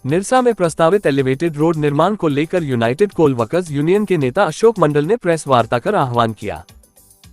निरसा में प्रस्तावित elevated road निर्माण को लेकर यूनाइटेड कोल वर्कर्स यूनियन के नेता अशोक मंडल ने प्रेस वार्ता कर आह्वान किया।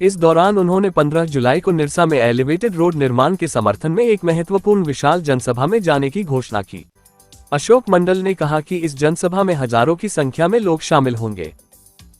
इस दौरान उन्होंने 15 जुलाई को निरसा में एलिवेटेड रोड निर्माण के समर्थन में एक महत्वपूर्ण विशाल जनसभा में जाने की घोषणा की। अशोक मंडल ने कहा कि इस जनसभा में हजारों की संख्या में लोग शामिल होंगे।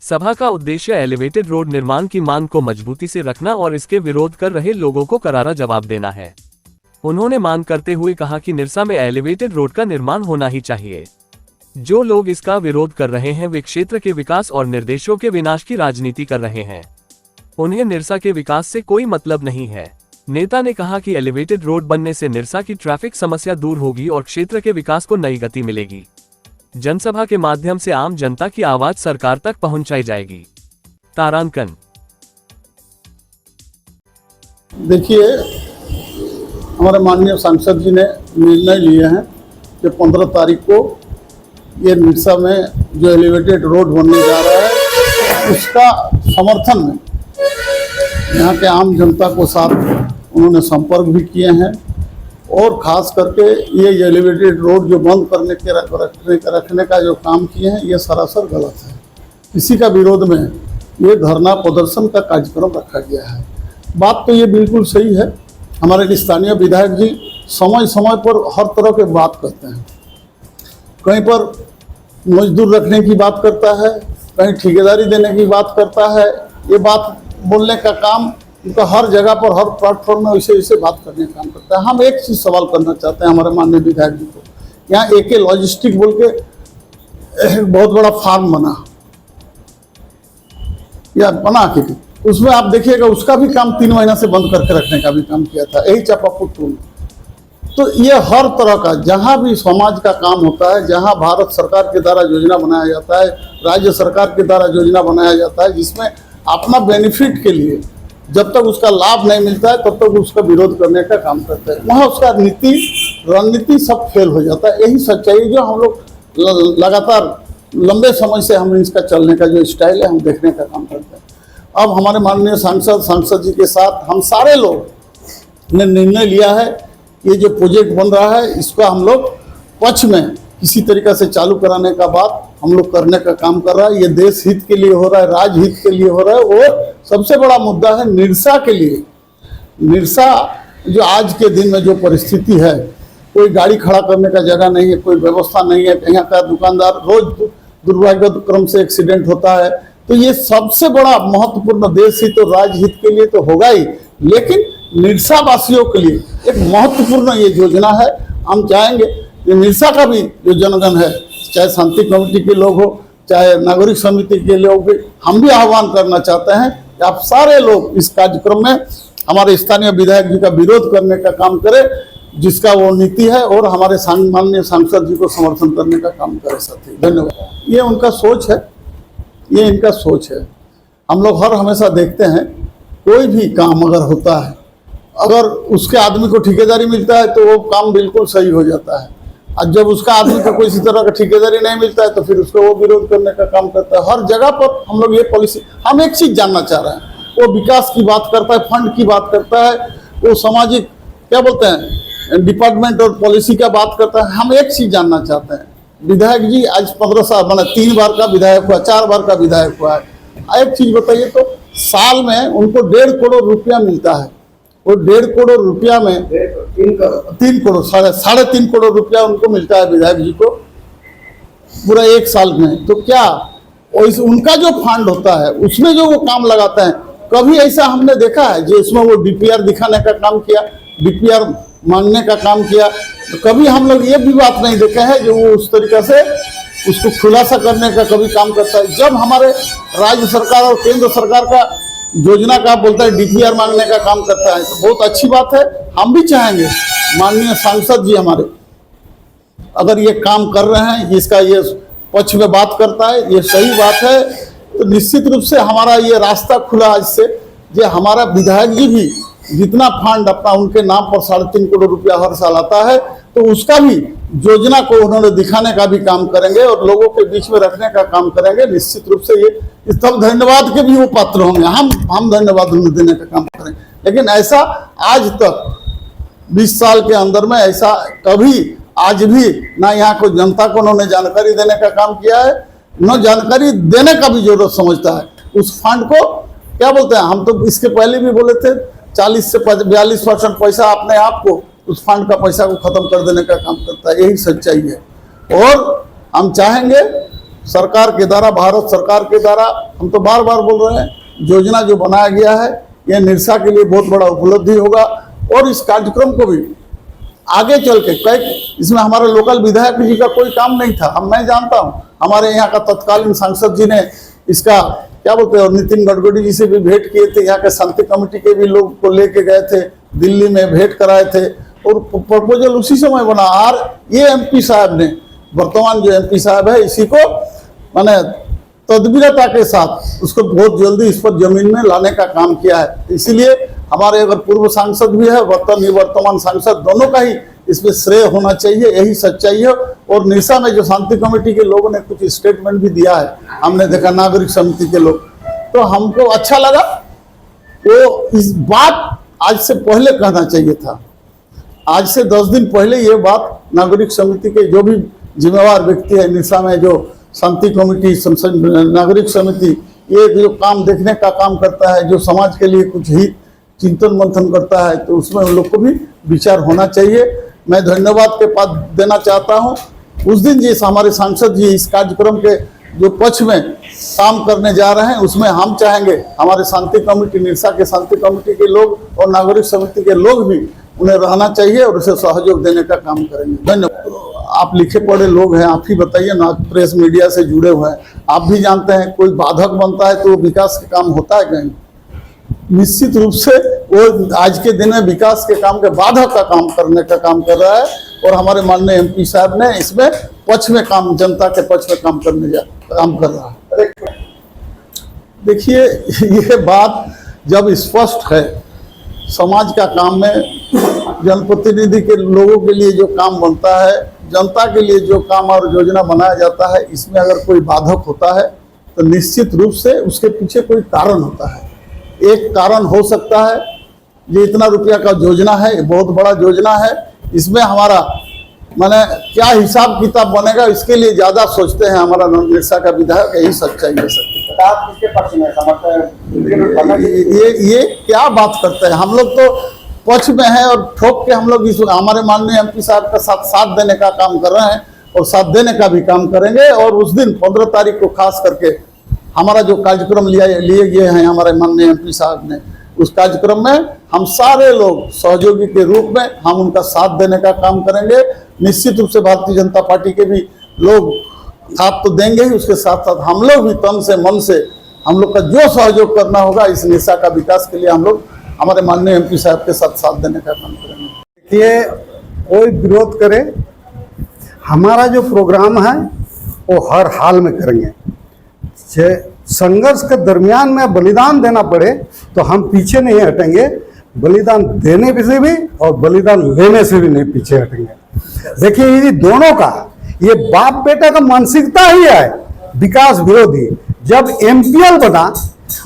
सभा का उद्देश्य एलिवेटेड रोड निर्माण की मांग को मजबूती से रखना और इसके विरोध कर रहे लोगों को करारा जवाब देना है। उन्होंने मांग करते हुए कहा कि निरसा में एलिवेटेड रोड का निर्माण होना ही चाहिए। जो लोग इसका विरोध कर रहे हैं वे क्षेत्र के विकास और निर्देशों के विनाश की राजनीति कर रहे हैं। उन्हें निरसा के विकास से कोई मतलब नहीं है। नेता ने कहा कि एलिवेटेड रोड बनने से निरसा की ट्रैफिक समस्या दूर होगी और क्षेत्र के विकास को नई गति मिलेगी। जनसभा के माध्यम से आम जनता की आवाज सरकार तक पहुंचाई जाएगी। तारांकन। देखिए, हमारे माननीय सांसद जी ने निर्णय लिए हैं कि 15 तारीख को ये निरसा में जो एलिवेटेड रोड बनने जा रहा है उसका समर्थन में यहाँ के आम जनता को साथ उन्होंने संपर्क भी किए हैं और ख़ास करके ये एलिवेटेड रोड जो बंद करने के रखने का जो काम किए हैं ये सरासर गलत है। इसी का विरोध में ये धरना प्रदर्शन का कार्यक्रम रखा गया है। बात तो ये बिल्कुल सही है। हमारे स्थानीय विधायक जी समय समय पर हर तरह के बात करते हैं। कहीं पर मजदूर रखने की बात करता है, कहीं ठेकेदारी देने की बात करता है। ये बात बोलने का काम उनका हर जगह पर हर प्लेटफॉर्म में वैसे वैसे बात करने का काम करता है। हम एक चीज़ सवाल करना चाहते हैं हमारे माननीय विधायक जी को। यहाँ AK लॉजिस्टिक बोल के एक बहुत बड़ा फार्म बना या बना के उसमें आप देखिएगा उसका भी काम 3 महीना से बंद करके रखने का भी काम किया था, यही चापापुर पुल। तो ये हर तरह का जहाँ भी समाज का काम होता है, जहाँ भारत सरकार के द्वारा योजना बनाया जाता है, राज्य सरकार के द्वारा योजना बनाया जाता है, जिसमें अपना बेनिफिट के लिए जब तक उसका लाभ नहीं मिलता है तब तक उसका विरोध करने का काम करता है, वहाँ उसका रणनीति सब फेल हो जाता है। यही सच्चाई जो हम लोग लगातार लंबे समय से हम इसका चलने का जो स्टाइल है हम देखने का काम करते हैं। अब हमारे माननीय सांसद जी के साथ हम सारे लोग ने निर्णय लिया है ये जो प्रोजेक्ट बन रहा है इसका हम लोग पक्ष में किसी तरीके से चालू कराने का बात हम लोग करने का काम कर रहा है। ये देश हित के लिए हो रहा है, राज्य हित के लिए हो रहा है और सबसे बड़ा मुद्दा है निरसा के लिए। निरसा जो आज के दिन में जो परिस्थिति है, कोई गाड़ी खड़ा करने का जगह नहीं है, कोई व्यवस्था नहीं है, यहाँ का दुकानदार रोज दुर्भाग्यक्रम से एक्सीडेंट होता है। तो ये सबसे बड़ा महत्वपूर्ण देश हित और राज्य हित के लिए तो होगा ही, लेकिन निरसा वासियों के लिए एक महत्वपूर्ण ये योजना है। हम चाहेंगे कि निरसा का भी जो जनगण है, चाहे शांति कमेटी के लोग हो, चाहे नागरिक समिति के लोग भी, हम भी आह्वान करना चाहते हैं कि आप सारे लोग इस कार्यक्रम में हमारे स्थानीय विधायक जी का विरोध करने का काम करें, जिसका वो नीति है, और हमारे माननीय सांसद जी को समर्थन करने का काम करें। साथी धन्यवाद। ये उनका सोच है, ये इनका सोच है। हम लोग हर हमेशा देखते हैं कोई भी काम अगर होता है, अगर उसके आदमी को ठेकेदारी मिलता है तो वो काम बिल्कुल सही हो जाता है, और जब उसका आदमी को कोई इसी तरह का ठेकेदारी नहीं मिलता है तो फिर उसको वो विरोध करने का काम करता है। हर जगह पर हम लोग ये पॉलिसी, हम एक चीज़ जानना चाह रहे हैं, वो विकास की बात करता है, फंड की बात करता है, वो सामाजिक क्या बोलते हैं डिपार्टमेंट और पॉलिसी का बात करता है। हम एक चीज़ जानना चाहते हैं, विधायक जी आज 15 साल मैंने 3 बार का विधायक हुआ, 4 बार का विधायक हुआ है। एक चीज़ बताइए, तो साल में उनको 1.5 करोड़ रुपया मिलता है, वो 1.5 करोड़ रुपया में 3 करोड़ 3.5 करोड़ रुपया उनको मिलता है विधायक जी को पूरा एक साल में। तो क्या उनका जो फंड होता है उसमें जो वो काम लगाते हैं, कभी ऐसा हमने देखा है जो उसमें वो DPR दिखाने का काम किया, DPR मांगने का काम किया? तो कभी हम लोग ये भी बात नहीं देखे हैं जो वो उस तरीके से उसको खुलासा करने का कभी काम करता है। जब हमारे राज्य सरकार और केंद्र सरकार का योजना का बोलता है DPR मांगने का काम करता है, तो बहुत अच्छी बात है। हम भी चाहेंगे माननीय सांसद जी हमारे अगर ये काम कर रहे हैं, जिसका ये पक्ष में बात करता है, ये सही बात है, तो निश्चित रूप से हमारा ये रास्ता खुला आज से, जो हमारा विधायक जी भी जितना फंड अपना उनके नाम पर 3.5 करोड़ रुपया हर साल आता है, तो उसका भी योजना को उन्होंने दिखाने का भी काम करेंगे और लोगों के बीच में रखने का काम करेंगे। निश्चित रूप से ये सब धन्यवाद के भी वो पात्र होंगे। हम धन्यवाद उन्हें देने का काम करेंगे। लेकिन ऐसा आज तक 20 साल के अंदर में ऐसा कभी आज भी ना यहाँ को जनता को उन्होंने जानकारी देने का काम किया है, न जानकारी देने का भी जरूरत समझता है। उस फंड को क्या बोलते हैं, हम तो इसके पहले भी बोले थे 40 से 42% पैसा अपने आप को उस फंड का पैसा को खत्म कर देने का काम करता है। यही सच्चाई है। और हम चाहेंगे सरकार के द्वारा, भारत सरकार के द्वारा, हम तो बार बार बोल रहे हैं, योजना जो बनाया गया है यह निरसा के लिए बहुत बड़ा उपलब्धि होगा। और इस कार्यक्रम को भी आगे चल के कई, इसमें हमारे लोकल विधायक जी का कोई काम नहीं था, मैं जानता हूँ। हमारे यहाँ का तत्कालीन सांसद जी ने इसका क्या बोलते हैं, और नितिन गडकरी जी से भी भेंट किए थे, यहाँ के शांति कमेटी के भी लोग को लेके गए थे, दिल्ली में भेंट कराए थे और प्रपोजल उसी समय बना। और ये एमपी साहब ने, वर्तमान जो एमपी साहब है, इसी को मैंने तदबीरता के साथ उसको बहुत जल्दी इस पर जमीन में लाने का काम किया है। इसीलिए हमारे अगर पूर्व सांसद भी है, वर्तमान सांसद, दोनों का ही इसमें श्रेय होना चाहिए। यही सच्चाई है। और निरसा में जो शांति कमेटी के लोगों ने कुछ स्टेटमेंट भी दिया है, हमने देखा, नागरिक समिति के लोग, तो हमको अच्छा लगा। तो इस बात आज से पहले कहना चाहिए था। आज से 10 दिन पहले ये बात नागरिक समिति के जो भी जिम्मेवार व्यक्ति है निरसा में, जो शांति कमेटी, नागरिक समिति, ये जो काम देखने का काम करता है, जो समाज के लिए कुछ ही चिंतन मंथन करता है, तो उसमें उन लोग को भी विचार होना चाहिए। मैं धन्यवाद के पात्र देना चाहता हूँ। उस दिन जिस हमारे सांसद जी इस कार्यक्रम के जो पक्ष में काम करने जा रहे हैं, उसमें हम चाहेंगे हमारे शांति कमेटी, निरसा के शांति कमेटी के लोग और नागरिक समिति के लोग भी उन्हें रहना चाहिए और उसे सहयोग देने का काम करेंगे। धन्यवाद। आप लिखे पढ़े लोग हैं, आप ही बताइए ना, प्रेस मीडिया से जुड़े हुए हैं, आप भी जानते हैं कोई बाधक बनता है तो विकास का काम होता है कहीं? निश्चित रूप से वो आज के दिन में विकास के काम के बाधक का काम करने का काम कर रहा है। और हमारे माननीय एमपी साहब ने इसमें पक्ष में काम, जनता के पक्ष में काम कर रहा है। देखिए, ये बात जब स्पष्ट है, समाज का काम में जनप्रतिनिधि के लोगों के लिए जो काम बनता है, जनता के लिए जो काम और योजना बनाया जाता है, इसमें अगर कोई बाधक होता है तो निश्चित रूप से उसके पीछे कोई कारण होता है। एक कारण हो सकता है, ये इतना रुपया का योजना है, बहुत बड़ा योजना है, इसमें हमारा माने क्या हिसाब किताब बनेगा, इसके लिए ज़्यादा सोचते हैं हमारा निरसा का विधायक। यही सच्चाई है सर। आप किसके पक्ष में समर्थन? ये क्या बात करते हैं, हम लोग तो पक्ष में हैं और ठोक के हम लोग इस हमारे माननीय एमपी साहब का साथ देने का काम कर रहे हैं और साथ देने का भी काम करेंगे। और उस दिन 15 तारीख को खास करके हमारा जो कार्यक्रम लिए गए हैं हमारे माननीय एमपी साहब ने, उस कार्यक्रम में हम सारे लोग सहयोगी के रूप में हम उनका साथ देने का काम करेंगे। निश्चित रूप से भारतीय जनता पार्टी के भी लोग साथ तो देंगे ही, उसके साथ साथ हम लोग भी तन से मन से हम लोग का जो सहयोग करना होगा इस निरसा का विकास के लिए हम लोग हमारे माननीय एमपी साहब के साथ देने का काम करेंगे। देखिए, कोई विरोध करे, हमारा जो प्रोग्राम है वो हर हाल में करेंगे। संघर्ष के दरमियान में बलिदान देना पड़े तो हम पीछे नहीं हटेंगे। बलिदान देने से भी और बलिदान लेने से भी नहीं पीछे हटेंगे। देखिए, ये दोनों का ये बाप बेटा का मानसिकता ही है विकास विरोधी। जब एमपीएल बना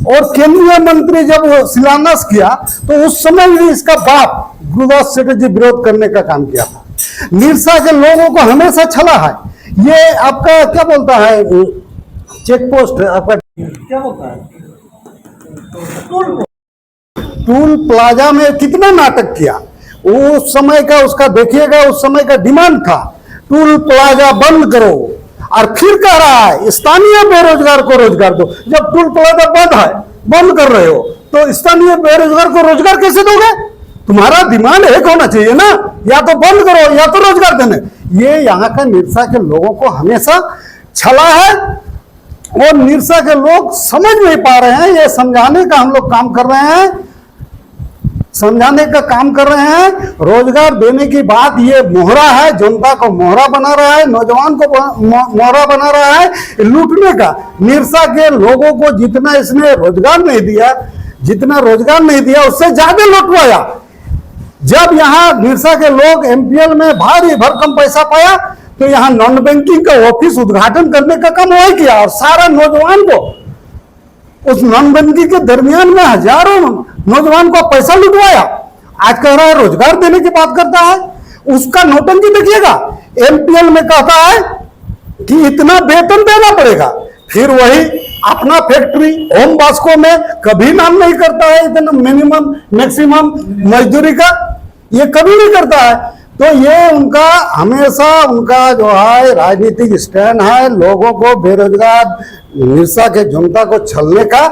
और केंद्रीय मंत्री जब शिलान्यास किया तो उस समय भी इसका बाप गुरुदास सेठ जी विरोध करने का काम किया था। निरसा के लोगों को हमेशा छला है। ये आपका क्या बोलता है, चेक पोस्ट आपका क्या बोलता है, टूल प्लाजा में कितना नाटक किया उस समय का, उसका देखिएगा, उस समय का डिमांड था टूल प्लाजा बंद करो, और फिर कह रहा है स्थानीय बेरोजगार को रोजगार दो। जब टूल प्लाजा बंद कर रहे हो तो स्थानीय बेरोजगार को रोजगार कैसे दोगे? तुम्हारा डिमांड एक होना चाहिए ना, या तो बंद करो या तो रोजगार देने। ये यहाँ का निरसा के लोगों को हमेशा छला है और निरसा के लोग समझ नहीं पा रहे हैं। ये समझाने का हम लोग काम कर रहे हैं, समझाने का काम कर रहे हैं। रोजगार देने की बात ये मोहरा है, जनता को मोहरा बना रहा है, नौजवान को मोहरा बना रहा है लूटने का। निरसा के लोगों को जितना इसने रोजगार नहीं दिया, उससे ज्यादा लुटवाया। जब यहाँ निरसा के लोग एमपीएल में भारी भरकम पैसा पाया तो यहाँ नॉन बैंकिंग का ऑफिस उद्घाटन करने का काम वही किया और सारा नौजवान को उस नॉन बैंकिंग के दरमियान में हजारों नौजवान को पैसा लुटवाया। आज कह रहा है रोजगार देने की बात करता है, उसका नौटंकी देखिएगा। एमपीएल में कहता है कि इतना वेतन देना पड़ेगा, फिर वही अपना फैक्ट्री होम वास्को में कभी नाम नहीं करता है इतना मिनिमम मैक्सिमम मजदूरी का, ये कभी नहीं करता है। तो ये उनका हमेशा उनका जो है राजनीतिक स्टैंड है, लोगों को बेरोजगार निरसा के जनता को छलने का,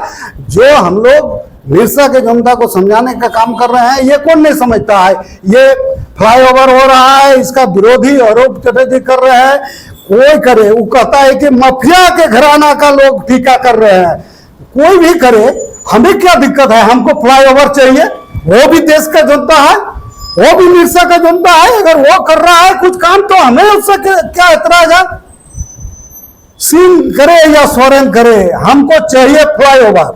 जो हम लोग निरसा के जनता को समझाने का काम कर रहे हैं, ये कौन नहीं समझता है। ये फ्लाईओवर हो रहा है, इसका विरोधी आरोप चटर्जी कर रहे हैं, कोई करे, वो कहता है कि माफिया के घराना का लोग टीका कर रहे हैं, कोई भी करे, हमें क्या दिक्कत है, हमको फ्लाईओवर चाहिए, वो भी देश का जनता है, वो भी निरसा का जनता है, अगर वो कर रहा है कुछ काम तो हमें उससे क्या एतराज है। सिंह करे या सोरेन करे, हमको चाहिए फ्लाईओवर,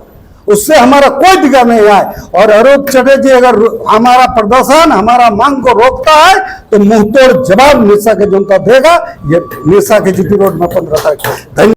उससे हमारा कोई दिक्कत नहीं है। और अरूप चटर्जी अगर हमारा प्रदर्शन हमारा मांग को रोकता है तो मुंहतोड़ जवाब निरसा के जनता देगा। ये निरसा के जीपी रोड में 15 तारीख। धन्यवाद।